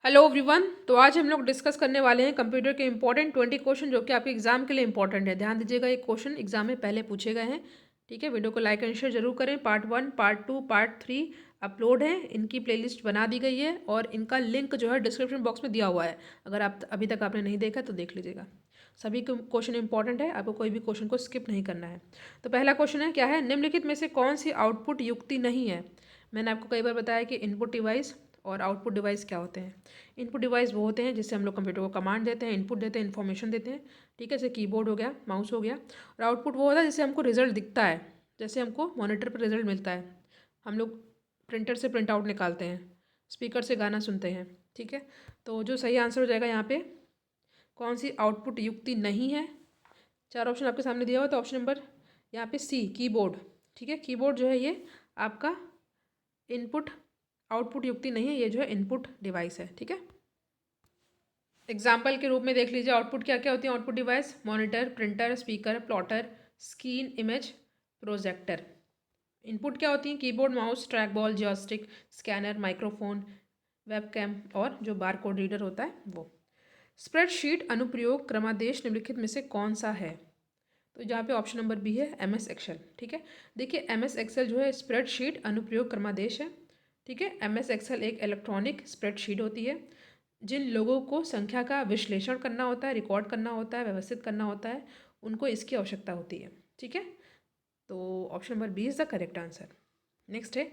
Hello everyone. तो आज हम लोग डिस्कस करने वाले हैं कंप्यूटर के इंपॉर्टेंट 20 क्वेश्चन जो कि आपके एग्जाम के लिए इंपॉर्टेंट है। ध्यान दीजिएगा, ये क्वेश्चन एग्जाम में पहले पूछे गए हैं। ठीक है, वीडियो को लाइक एंड शेयर जरूर करें। पार्ट 1, पार्ट 2, पार्ट 3 अपलोड है, इनकी प्लेलिस्ट बना दी गई है और इनका लिंक जो है डिस्क्रिप्शन बॉक्स में दिया हुआ है। अगर आप अभी तक आपने नहीं देखा तो देख लीजिएगा। सभी क्वेश्चन इंपॉर्टेंट है, आपको कोई भी क्वेश्चन को स्किप नहीं करना है। तो पहला क्वेश्चन है, क्या है, निम्नलिखित में से कौन सी आउटपुट युक्ति नहीं है। मैंने आपको कई बार बताया कि इनपुट डिवाइस और आउटपुट डिवाइस क्या होते हैं। इनपुट डिवाइस वो होते हैं जिससे हम लोग कंप्यूटर को कमांड देते हैं, इनपुट देते हैं, इन्फॉर्मेशन देते हैं। ठीक है, जैसे कीबोर्ड हो गया, माउस हो गया। और आउटपुट वो होता है जिससे हमको रिजल्ट दिखता है, जैसे हमको मॉनिटर पर रिजल्ट मिलता है। हम लोग प्रिंटर से प्रिंट आउट निकालते हैं, स्पीकर से गाना सुनते हैं। ठीक है, तो जो सही आंसर हो जाएगा यहाँ पे, कौन सी आउटपुट युक्ति नहीं है। चार ऑप्शन आपके सामने दिया हुआ, तो ऑप्शन नंबर यहाँ पे सी, कीबोर्ड। ठीक है, कीबोर्ड जो है ये आपका इनपुट आउटपुट युक्ति नहीं है, ये जो है इनपुट डिवाइस है। ठीक है, एग्जाम्पल के रूप में देख लीजिए, आउटपुट क्या क्या होती है। Output device monitor, printer, speaker, plotter, screen, image, projector. Input क्या होती हैं, keyboard, mouse, track ball, joystick, scanner, microphone, webcam और जो बार कोड रीडर होता है वो। स्प्रेडशीट अनुप्रयोग क्रमादेश निम्नलिखित में से कौन सा है। तो जहाँ पे ऑप्शन नंबर बी है, एम एस एक्सेल। ठीक है, देखिए एम एस एक्सेल जो है स्प्रेडशीट अनुप्रयोग क्रमादेश है। ठीक है, एम एस एक्सेल एक इलेक्ट्रॉनिक स्प्रेडशीट होती है। जिन लोगों को संख्या का विश्लेषण करना होता है, रिकॉर्ड करना होता है, व्यवस्थित करना होता है, उनको इसकी आवश्यकता होती है। ठीक है, तो option number B is the correct answer. Next है,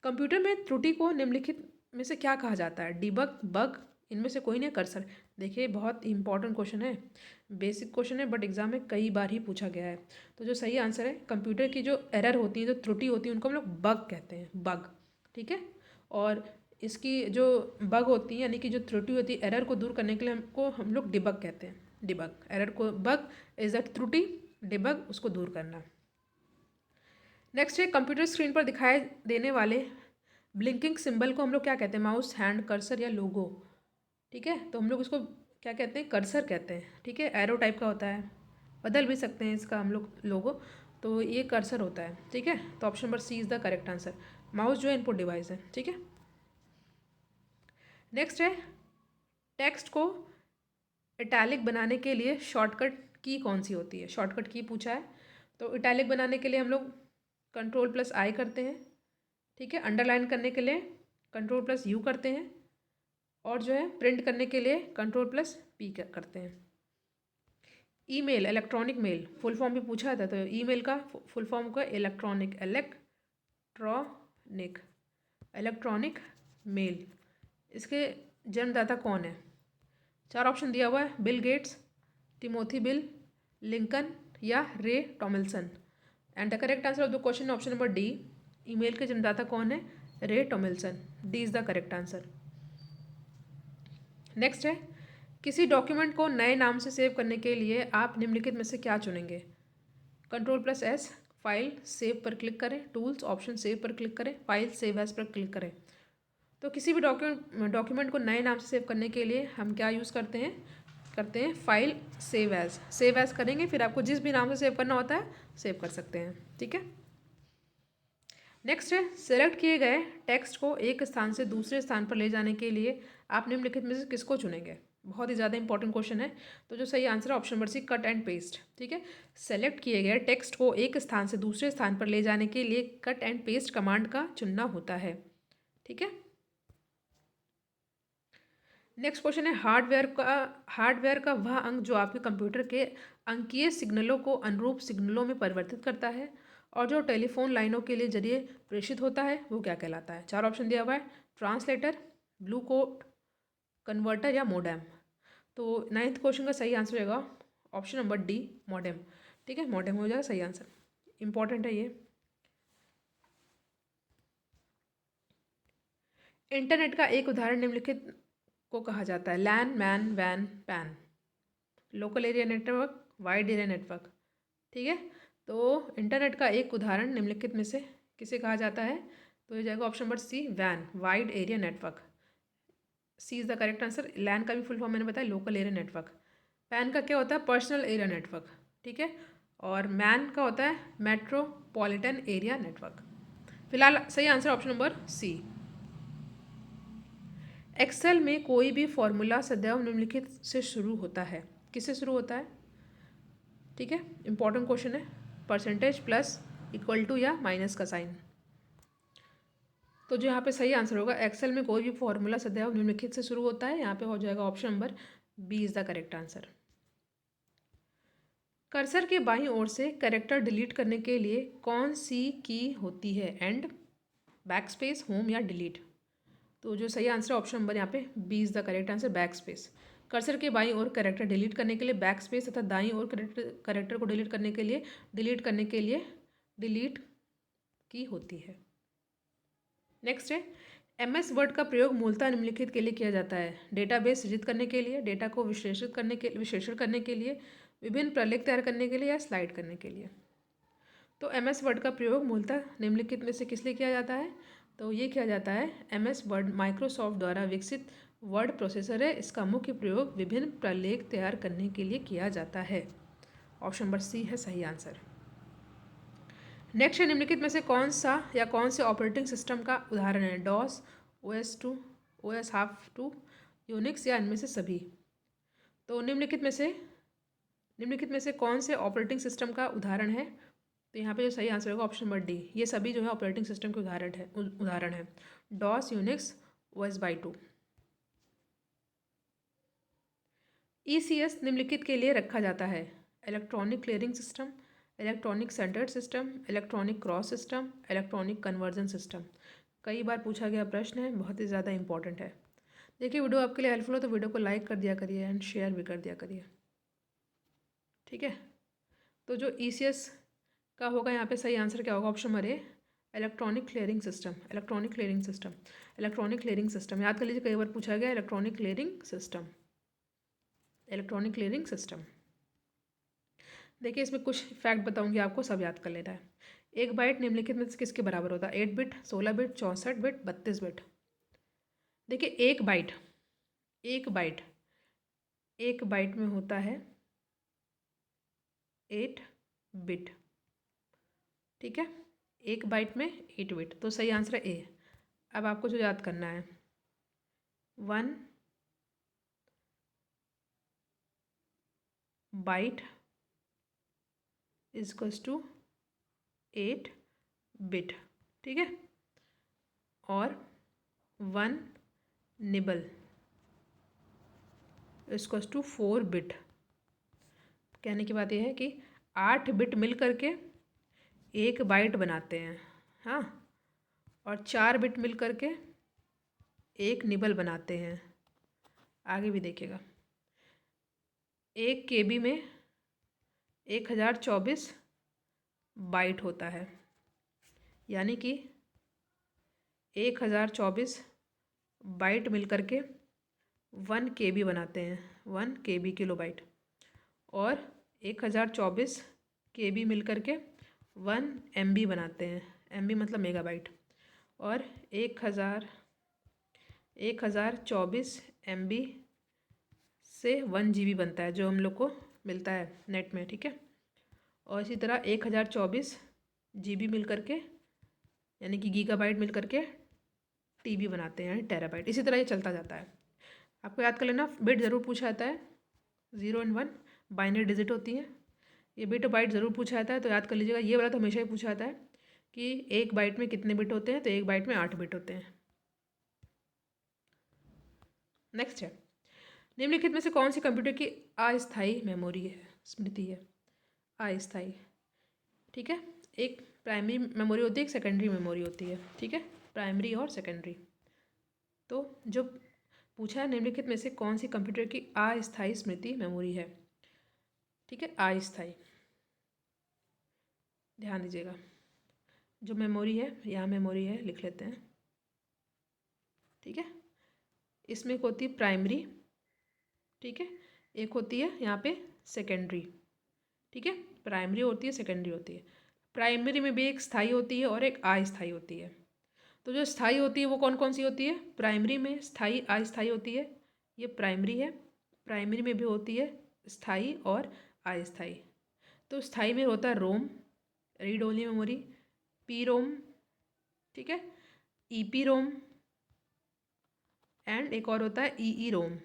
कंप्यूटर में त्रुटि को निम्नलिखित में से क्या कहा जाता है। डिबग, बग, इनमें से कोई नहीं। कर्सर। देखिए बहुत इंपॉर्टेंट क्वेश्चन है, बेसिक क्वेश्चन है, बट एग्जाम में कई बार ही पूछा गया है। तो जो सही आंसर है, कंप्यूटर की जो एरर होती है, जो त्रुटि होती है, उनको हम लोग बग कहते हैं, बग। ठीक है, और इसकी जो बग होती है, यानी कि जो त्रुटि होती है, एरर को दूर करने के लिए हम लोग डिबग कहते हैं। डिबग, एरर को, बग इज द त्रुटि, डिबग उसको दूर करना। नेक्स्ट है, कंप्यूटर स्क्रीन पर दिखाई देने वाले ब्लिंकिंग सिंबल को हम लोग क्या कहते हैं। माउस, हैंड, कर्सर या लोगो। ठीक है, तो हम लोग इसको क्या कहते हैं, कर्सर कहते हैं। ठीक है, एरो टाइप का होता है, बदल भी सकते हैं इसका हम लोग लोगो, तो ये कर्सर होता है। ठीक है, तो option number C is the correct answer. Mouse जो है इनपुट डिवाइस है। ठीक है, नेक्स्ट है, टेक्स्ट को इटैलिक बनाने के लिए शॉर्टकट की कौन सी होती है। शॉर्टकट की पूछा है, तो इटैलिक बनाने के लिए हम लोग कंट्रोल प्लस आई करते हैं। ठीक है, अंडरलाइन करने के लिए कंट्रोल प्लस यू करते हैं, और जो है प्रिंट करने के लिए कंट्रोल प्लस पी करते हैं। Email, electronic mail, full form भी पूछा था, तो ईमेल का फुल फॉर्म का इलेक्ट्रॉनिक, इलेक्ट्रॉनिक, इलेक्ट्रॉनिक मेल। इसके जन्मदाता कौन है। चार ऑप्शन दिया हुआ है, Bill Gates, Timothy Bill, Lincoln या Ray Tomlinson. And the correct answer of the question option number D. Email के जन्मदाता कौन है, Ray Tomlinson. D is the correct answer. Next है, किसी डॉक्यूमेंट को नए नाम से सेव करने के लिए आप निम्नलिखित में से क्या चुनेंगे। Control plus S, file save पर क्लिक करें, टूल्स, ऑप्शन सेव पर क्लिक करें, फाइल सेव एज पर क्लिक करें। तो किसी भी डॉक्यूमेंट को नए नाम से सेव करने के लिए हम क्या यूज़ करते हैं फाइल सेव एज करेंगे, फिर आपको जिस भी नाम से सेव करना होता है सेव कर सकते हैं। ठीक है, नेक्स्ट है, सेलेक्ट किए गए टेक्स्ट को एक स्थान से दूसरे स्थान पर ले जाने के लिए आप निम्नलिखित में से किसको चुनेंगे। बहुत ही ज़्यादा इंपॉर्टेंट क्वेश्चन है, तो जो सही आंसर है option number C, cut and paste. ठीक है, सेलेक्ट किए गए टेक्स्ट को एक स्थान से दूसरे स्थान पर ले जाने के लिए कट एंड पेस्ट कमांड का चुनना होता है। ठीक है, नेक्स्ट क्वेश्चन है, हार्डवेयर का वह अंग जो आपके कंप्यूटर के अंकीय सिग्नलों को अनुरूप सिग्नलों में परिवर्तित करता है और जो टेलीफोन लाइनों के लिए जरिए प्रेषित होता है, वो क्या कहलाता है। चार ऑप्शन दिया हुआ है, ट्रांसलेटर, ब्लू कोड, कन्वर्टर या मोडेम। तो नाइन्थ क्वेश्चन का सही आंसर होगा ऑप्शन नंबर डी, मोडेम। ठीक है, मोडेम हो जाएगा सही आंसर, इंपॉर्टेंट है ये। इंटरनेट का एक उदाहरण निम्नलिखित को कहा जाता है। लैन, मैन, वैन, PAN. Local area network, wide area network. ठीक है, तो इंटरनेट का एक उदाहरण निम्नलिखित में से किसे कहा जाता है, तो ये जाएगा ऑप्शन नंबर सी, वैन, wide area network. C is the correct answer. LAN का भी फुल फॉर्म मैंने बताया, लोकल एरिया नेटवर्क। पैन का क्या होता है, पर्सनल एरिया नेटवर्क। ठीक है, और मैन का होता है मेट्रोपॉलिटन एरिया नेटवर्क। फिलहाल सही answer option number C. Excel में कोई भी फॉर्मूला सदैव निम्नलिखित से शुरू होता है। किससे शुरू होता है? ठीक है, इंपॉर्टेंट क्वेश्चन है। परसेंटेज प्लस इक्वल टू या माइनस का साइन। तो जो यहाँ पे सही आंसर होगा, एक्सेल में कोई भी फॉर्मूला सदैव निम्नलिखित से शुरू होता है, यहाँ पे हो जाएगा option number B is the correct answer. Cursor के बाईं ओर से कैरेक्टर डिलीट करने के लिए कौन सी की होती है? एंड, बैक स्पेस, होम या डिलीट? तो जो सही आंसर है ऑप्शन नंबर यहाँ पे B is the correct answer, backspace. Cursor के बाईं ओर कैरेक्टर डिलीट करने के लिए बैक स्पेस तथा दाईं ओर कैरेक्टर को डिलीट करने के लिए डिलीट की होती है। नेक्स्ट है, MS वर्ड का प्रयोग मूलतः निम्नलिखित के लिए किया जाता है। डेटाबेस सृजित करने के लिए, डेटा को विश्लेषण करने के लिए, विभिन्न प्रलेख तैयार करने के लिए या स्लाइड करने के लिए। तो MS वर्ड का प्रयोग मूलतः निम्नलिखित में से किस लिए किया जाता है? तो ये किया जाता है, MS वर्ड माइक्रोसॉफ्ट द्वारा विकसित वर्ड प्रोसेसर है। इसका मुख्य प्रयोग विभिन्न प्रलेख तैयार करने के लिए किया जाता है। ऑप्शन नंबर सी है सही आंसर। नेक्स्ट है, निम्नलिखित में से कौन सा या कौन से ऑपरेटिंग सिस्टम का उदाहरण है? DOS, OS2, OS half 2, Unix या इनमें से सभी? तो निम्नलिखित में से कौन से ऑपरेटिंग सिस्टम का उदाहरण है? तो यहाँ पे जो सही आंसर होगा ऑप्शन नंबर डी। ये सभी जो है ऑपरेटिंग सिस्टम के उदाहरण है। DOS, Unix, OS/2। ECS निम्नलिखित के लिए रखा जाता है? Electronic clearing system, electronic centred system, electronic cross system, electronic conversion system. कई बार पूछा गया प्रश्न है, बहुत ही ज़्यादा इंपॉर्टेंट है। देखिए, वीडियो आपके लिए हेल्पफुल हो तो वीडियो को लाइक कर दिया करिए एंड शेयर भी कर दिया करिए। ठीक है, तो जो ECS का होगा यहाँ पे सही आंसर क्या होगा? Option number A, electronic clearing system. Electronic clearing system, electronic clearing system याद कर लीजिए, कई बार पूछा गया electronic clearing system, electronic clearing system. देखिए, इसमें कुछ फैक्ट बताऊंगी आपको, सब याद कर लेना है। एक बाइट निम्नलिखित में से किसके बराबर होता है? 8 बिट, 16 बिट, 64 बिट, 32 बिट। देखिए, एक बाइट में होता है 8 बिट। ठीक है, एक बाइट में 8 बिट, तो सही आंसर है ए। अब आपको जो याद करना है, 1 byte is equals to 8 bit. ठीक है, और 1 निबल इक्वल्स टू 4 बिट। कहने की बात यह है कि 8 बिट मिल करके एक बाइट बनाते हैं, हाँ, और 4 बिट मिल करके एक निबल बनाते हैं। आगे भी देखिएगा, 1 KB में 1024 बाइट होता है, यानी कि 1024 बाइट मिल करके 1 KB बनाते हैं, 1 KB किलो बाइट। और 1024 KB मिल करके 1 MB बनाते हैं, MB मतलब मेगाबाइट। और 1024 MB से 1 GB बनता है, जो हम लोग को मिलता है नेट में। ठीक है, और इसी तरह 1024 GB मिल करके, यानी कि गीगाबाइट मिल करके TB बनाते हैं, यानी टेराबाइट। इसी तरह ये चलता जाता है। आपको याद कर लेना, बिट ज़रूर पूछा जाता है, 0 और 1 बाइनरी डिजिट होती है। ये बिट और बाइट ज़रूर पूछा जाता है, तो याद कर लीजिएगा। ये वाला तो हमेशा ही पूछा जाता है कि एक बाइट में कितने बिट होते हैं, तो एक बाइट में 8 बिट होते हैं। नेक्स्ट है, निम्नलिखित में से कौन सी कंप्यूटर की अस्थायी मेमोरी है, स्मृति है? अस्थायी, ठीक है। एक प्राइमरी मेमोरी होती है, एक सेकेंडरी मेमोरी होती है। ठीक है, प्राइमरी और सेकेंडरी। तो जो पूछा है, निम्नलिखित में से कौन सी कंप्यूटर की अस्थायी स्मृति मेमोरी है? ठीक है, अस्थायी, ध्यान दीजिएगा। जो मेमोरी है, यहाँ मेमोरी है, लिख लेते हैं। ठीक है, इसमें एक होती है प्राइमरी, ठीक है, एक होती है यहाँ पे सेकेंडरी। ठीक है, प्राइमरी होती है, सेकेंडरी होती है। प्राइमरी में भी एक स्थायी होती है और एक अस्थायी होती है। तो जो स्थायी होती है वो कौन कौन सी होती है? प्राइमरी में स्थायी अस्थायी होती है, ये प्राइमरी है। प्राइमरी में भी होती है स्थायी और अस्थायी। तो स्थायी में होता है ROM, read only memory, P ROM, ठीक है, EP रोम, एंड एक और होता है ई रोम।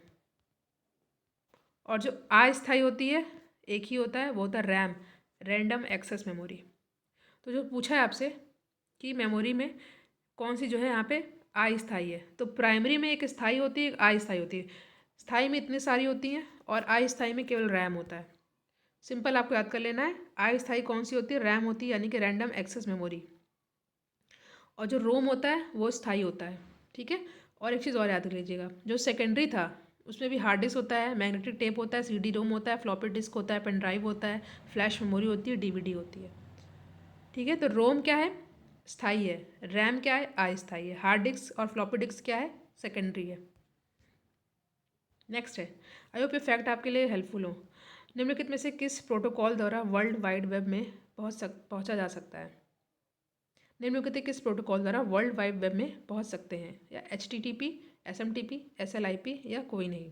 और जो अस्थायी होती है एक ही होता है, वो होता है रैम, रैंडम एक्सेस मेमोरी। तो जो पूछा है आपसे कि मेमोरी में कौन सी जो है यहाँ पे अस्थायी है, तो प्राइमरी में एक स्थायी होती है एक अस्थायी होती है। स्थायी में इतनी सारी होती हैं और अस्थायी में केवल रैम होता है। सिंपल आपको याद कर लेना है, अस्थायी कौन सी होती है, रैम होती है, यानी कि रैंडम एक्सेस मेमोरी। और जो रोम होता है वो स्थायी होता है, ठीक है। और एक चीज़ और याद कर लीजिएगा, जो सेकेंडरी था उसमें भी हार्ड डिस्क होता है, मैग्नेटिक टेप होता है, सीडी रोम होता है, फ्लॉपी डिस्क होता है, पेन ड्राइव होता है, फ्लैश मेमोरी होती है, डीवीडी होती है, ठीक है। तो रोम क्या है, स्थायी है। रैम क्या है, अस्थायी है। हार्ड डिस्क और फ्लॉपी डिस्क क्या है, सेकेंडरी है। नेक्स्ट है, आई होप ये फैक्ट आपके लिए हेल्पफुल हो। निम्नलिखित में से किस प्रोटोकॉल द्वारा वर्ल्ड वाइड वेब में पहुंचा जा सकता है। निम्नलिखित किस प्रोटोकॉल द्वारा वर्ल्ड वाइड वेब में पहुंच सकते हैं, या HTTP, SMTP, SLIP या कोई नहीं।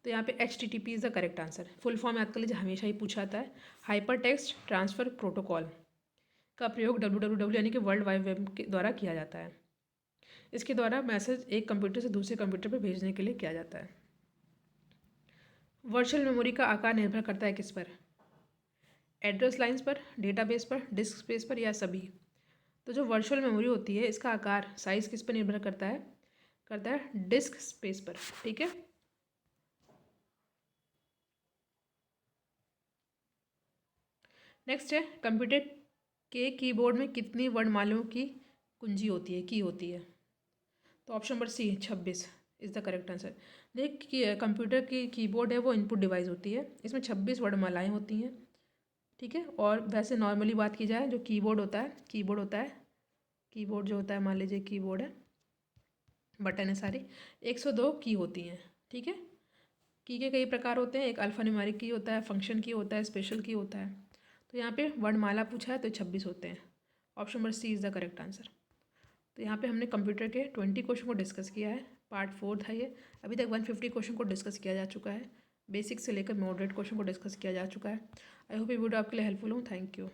तो यहाँ पे HTTP is the correct answer. Full form याद कर लीजिए, हमेशा ही पूछा जाता है। हाइपर टेक्स्ट ट्रांसफ़र प्रोटोकॉल का प्रयोग WWW यानी कि वर्ल्ड वाइड वेब के द्वारा किया जाता है। इसके द्वारा मैसेज एक कंप्यूटर से दूसरे कंप्यूटर पर भेजने के लिए किया जाता है। वर्चुअल मेमोरी का आकार निर्भर करता है किस पर, एड्रेस लाइंस पर, डेटाबेस पर, डिस्क स्पेस पर या सभी। तो जो वर्चुअल मेमोरी होती है इसका आकार साइज़ किस पर निर्भर करता है डिस्क स्पेस पर, ठीक है। नेक्स्ट है, कंप्यूटर के कीबोर्ड में कितनी वर्णमालाओं की कुंजी होती है, की होती है। तो option number C 26 is the correct answer. देखिए कंप्यूटर की कीबोर्ड है वो इनपुट डिवाइस होती है, इसमें 26 वर्णमालाएँ होती हैं, ठीक है। और वैसे नॉर्मली बात की जाए जो कीबोर्ड होता है, कीबोर्ड जो होता है, मान लीजिए कीबोर्ड है, बटन है सारी, 102 की होती हैं, ठीक है। की के कई प्रकार होते हैं, एक अल्फान्यूमेरिक की होता है, फंक्शन की होता है, स्पेशल की होता है। तो यहाँ पे वर्णमाला पूछा है तो 26 होते हैं। Option number C is the correct answer. तो यहाँ पे हमने कंप्यूटर के 20 क्वेश्चन को डिस्कस किया है, पार्ट 4 था ये। अभी तक 150 क्वेश्चन को डिस्कस किया जा चुका है, बेसिक से लेकर मॉडरेट क्वेश्चन को डिस्कस किया जा चुका है। आई होप ये वीडियो आपके लिए हेल्पफुल हो। Thank you.